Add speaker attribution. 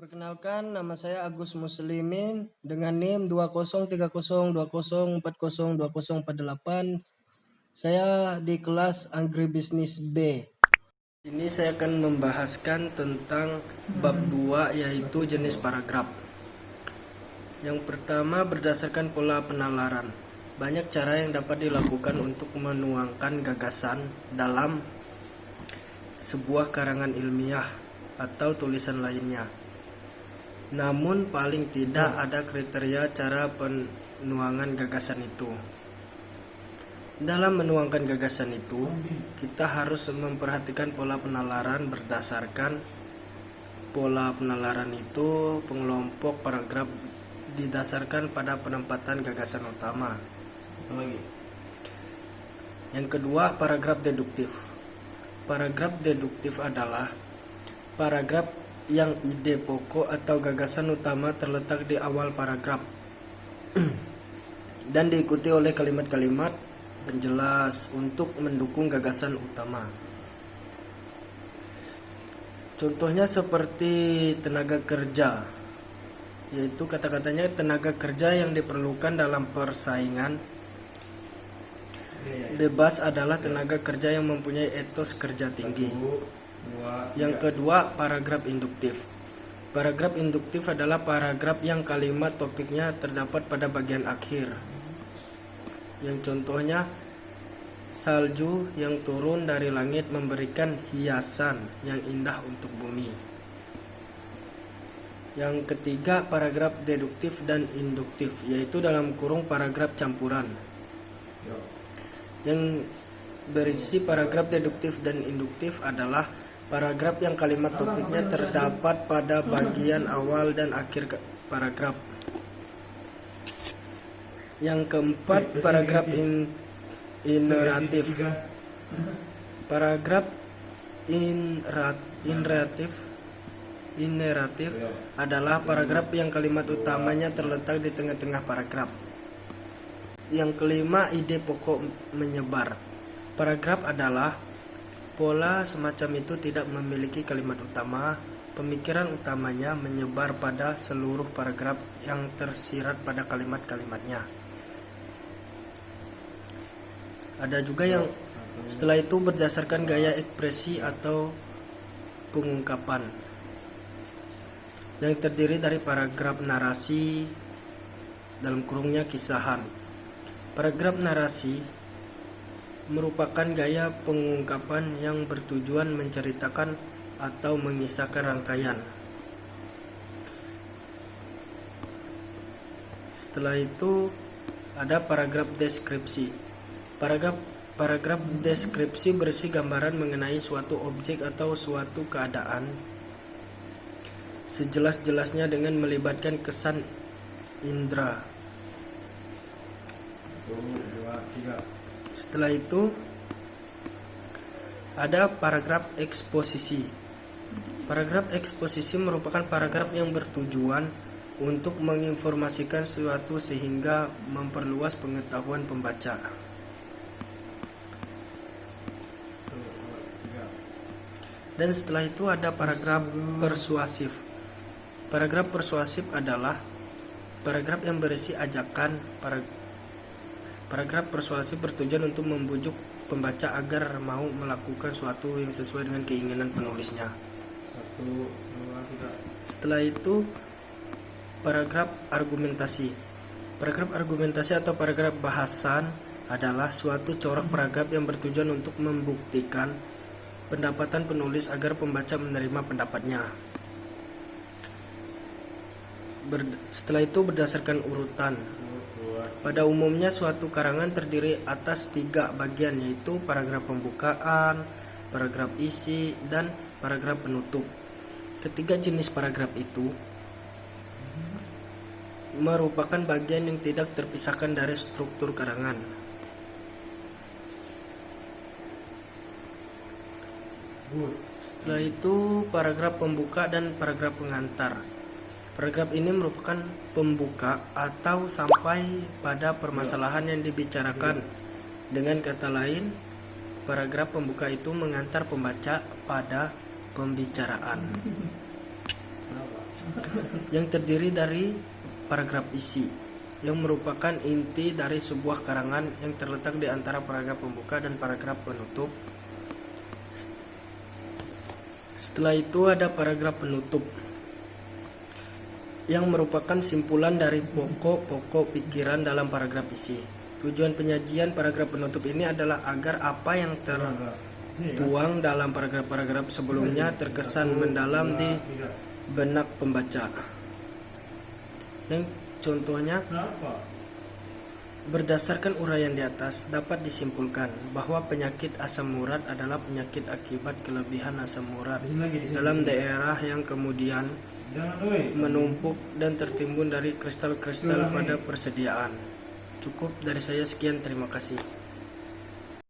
Speaker 1: Perkenalkan, nama saya Agus Muslimin dengan NIM 20302040402048. Saya di kelas Agribisnis B. Ini saya akan membahaskan tentang bab 2 yaitu jenis paragraf. Yang pertama, berdasarkan pola penalaran. Banyak cara yang dapat dilakukan untuk menuangkan gagasan dalam sebuah karangan ilmiah atau tulisan lainnya. Namun paling tidak ada kriteria cara penuangan gagasan itu. Dalam menuangkan gagasan itu, kita harus memperhatikan pola penalaran. Berdasarkan pola penalaran itu, pengelompok paragraf didasarkan pada penempatan gagasan utama. Yang kedua, paragraf deduktif. Paragraf deduktif adalah paragraf yang ide pokok atau gagasan utama terletak di awal paragraf dan diikuti oleh kalimat-kalimat penjelas untuk mendukung gagasan utama. Contohnya seperti tenaga kerja, yaitu kata-katanya tenaga kerja yang diperlukan dalam persaingan bebas adalah tenaga kerja yang mempunyai etos kerja tinggi. Yang kedua, paragraf induktif. Paragraf induktif adalah paragraf yang kalimat topiknya terdapat pada bagian akhir. Yang contohnya, salju yang turun dari langit memberikan hiasan yang indah untuk bumi. Yang ketiga, paragraf deduktif dan induktif, yaitu dalam kurung paragraf campuran. Yang berisi paragraf deduktif dan induktif adalah paragraf yang kalimat topiknya terdapat pada bagian awal dan akhir paragraf. Yang keempat, paragraf ineratif. Paragraf ineratif adalah paragraf yang kalimat utamanya terletak di tengah-tengah paragraf. Yang kelima, ide pokok menyebar. Paragraf adalah pola semacam itu tidak memiliki kalimat utama. Pemikiran utamanya menyebar pada seluruh paragraf yang tersirat pada kalimat-kalimatnya. Ada juga yang setelah itu berdasarkan gaya ekspresi atau pengungkapan, yang terdiri dari paragraf narasi dalam kurungnya kisahan. Paragraf narasi merupakan gaya pengungkapan yang bertujuan menceritakan atau mengisahkan rangkaian. Setelah itu ada paragraf deskripsi. Paragraf deskripsi berisi gambaran mengenai suatu objek atau suatu keadaan sejelas-jelasnya dengan melibatkan kesan indera. Setelah itu ada paragraf eksposisi. Paragraf eksposisi merupakan paragraf yang bertujuan untuk menginformasikan sesuatu sehingga memperluas pengetahuan pembaca. Dan setelah itu ada paragraf persuasif. Paragraf persuasif adalah paragraf yang berisi ajakan. Paragraf persuasif bertujuan untuk membujuk pembaca agar mau melakukan sesuatu yang sesuai dengan keinginan penulisnya. Setelah itu paragraf argumentasi. Paragraf argumentasi atau paragraf bahasan adalah suatu corak paragraf yang bertujuan untuk membuktikan pendapatan penulis agar pembaca menerima pendapatnya. Setelah itu berdasarkan urutan. Pada umumnya suatu karangan terdiri atas 3 bagian, yaitu paragraf pembukaan, paragraf isi, dan paragraf penutup. Ketiga jenis paragraf itu merupakan bagian yang tidak terpisahkan dari struktur karangan. Setelah itu paragraf pembuka dan paragraf pengantar. Paragraf ini merupakan pembuka atau sampai pada permasalahan yang dibicarakan. Dengan kata lain, paragraf pembuka itu mengantar pembaca pada pembicaraan. yang terdiri dari paragraf isi, yang merupakan inti dari sebuah karangan yang terletak di antara paragraf pembuka dan paragraf penutup. Setelah itu ada paragraf penutup, yang merupakan simpulan dari pokok-pokok pikiran dalam paragraf isi. Tujuan penyajian paragraf penutup ini adalah agar apa yang tertuang dalam paragraf-paragraf sebelumnya terkesan mendalam di benak pembaca. Yang contohnya, berdasarkan uraian di atas dapat disimpulkan bahwa penyakit asam urat adalah penyakit akibat kelebihan asam urat dalam daerah yang kemudian menumpuk dan tertimbun dari kristal-kristal pada persediaan. Cukup dari saya, sekian, terima kasih.